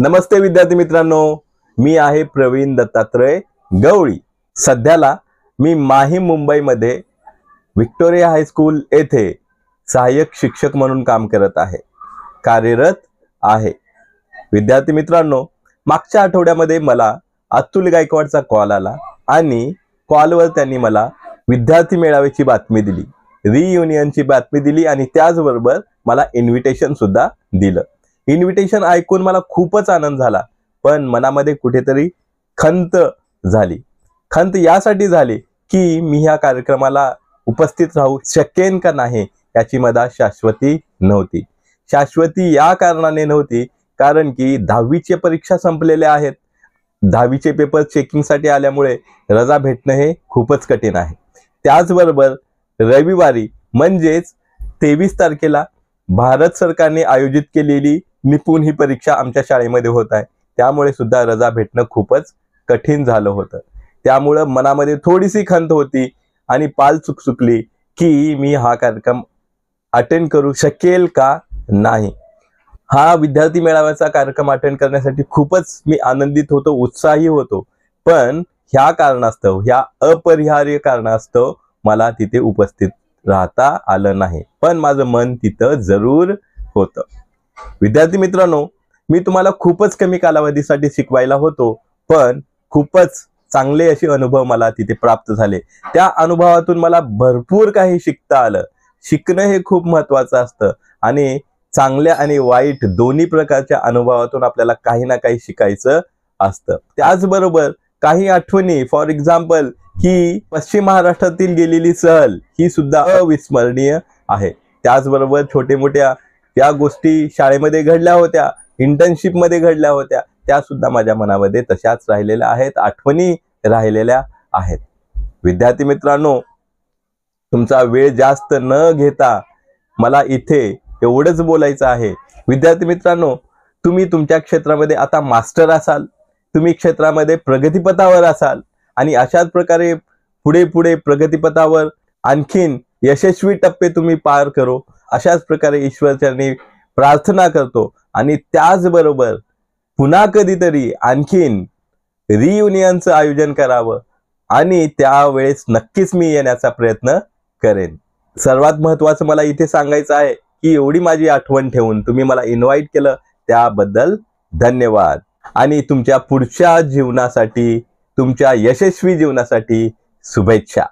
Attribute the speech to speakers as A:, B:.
A: नमस्ते विद्यार्थी मित्रांनो, मी आहे प्रवीण दत्तात्रय गवळी। सध्याला मी माहीम मुंबईमध्ये व्हिक्टोरिया हायस्कूल येथे सहाय्यक शिक्षक म्हणून काम करत आहे, कार्यरत आहे। विद्यार्थी मित्रांनो, मागच्या आठवड्यामध्ये मला अतुल गायकवाडचा कॉल आला आणि कॉलवर त्यांनी मला विद्यार्थी मेळाव्याची बातमी दिली, रियुनियनची बातमी दिली आणि त्याचबरोबर मला इन्व्हिटेशन सुद्धा दिलं। इन्व्हिटेशन ऐकून मला खूपच आनंद झाला, पण मनामध्ये कुठेतरी खंत झाली। खंत यासाठी झाली की मी ह्या कार्यक्रमाला उपस्थित राहू शकेन का नाही याची मला शाश्वती नव्हती। शाश्वती या कारणाने नव्हती कारण की 10वीच्या परीक्षा संपलेल्या आहेत। 10वीचे पेपर चेकिंगसाठी आल्यामुळे रजा भेटणं हे खूपच कठीण आहे। त्याचबरोबर रविवारी म्हणजेच 23 तारखेला भारत सरकारने आयोजित केलेली निपुण ही परीक्षा आमच्या शाळेमध्ये होत आहे, त्यामुळे सुद्धा रजा भेटणं खूपच कठीण झालं होतं। त्यामुळे मनामध्ये थोडीशी खंत होती आणि पाल चुकचुकली की मी हा कार्यक्रम अटेंड करू शकेल का नाही। हा विद्यार्थी मेळाव्याचा कार्यक्रम अटेंड करण्यासाठी खूपच मी आनंदित होतो, उत्साही होतो, पण ह्या कारणास्तव, ह्या अपरिहार्य कारणास्तव मला तिथे उपस्थित राहता आलं नाही, पण माझं मन तिथं जरूर होतं। विद्यार्थी मित्रांनो, मी तुम्हाला खूपच कमी कालावधीसाठी शिकवायला होतो, पण खूपच चांगले असे अनुभव मला तिथे प्राप्त झाले। त्या अनुभवातून मला भरपूर काही शिकता आलं। शिकणं हे खूप महत्त्वाचं असतं आणि चांगल्या आणि वाईट दोन्ही प्रकारच्या अनुभवातून आपल्याला काही ना काही शिकायचं असतं। त्याचबरोबर काही आठवणी, फॉर एक्झाम्पल ही पश्चिम महाराष्ट्रातील गेलेली सहल ही सुद्धा अविस्मरणीय आहे। त्याचबरोबर छोटे मोठ्या या गोष्टी शाळेमध्ये घडल्या होत्या, इंटर्नशिप मध्ये घडल्या होत्या, त्या सुद्धा माझ्या मनामध्ये तशाच राहिलेल्या आहेत, आठवणी राहिलेल्या आहेत। विद्यार्थी मित्रांनो, तुमचा वेळ जास्त न घेता मला इथे एवढंच बोलायचं आहे। विद्यार्थी मित्रांनो, तुम्ही तुमच्या क्षेत्रामध्ये आता मास्टर असाल, तुम्ही क्षेत्रामध्ये प्रगतीपथावर असाल आणि अशाच प्रकारे पुढे पुढे प्रगतीपथावर आणखीन यशस्वी टप्पे तुम्ही पार करो, अशाच प्रकारे ईश्वरचरणी प्रार्थना करतो। आणि त्याचबरोबर पुन्हा कधीतरी आणखीन रियुनियनचं आयोजन करावं आणि त्यावेळेस नक्कीच मी येण्याचा प्रयत्न करेन। सर्वात महत्त्वाचं मला इथे सांगायचं आहे की एवढी माझी आठवण ठेवून तुम्ही मला इन्व्हाइट केलं, त्याबद्दल धन्यवाद। आणि तुमच्या पुढच्या जीवनासाठी, तुमच्या यशस्वी जीवनासाठी शुभेच्छा।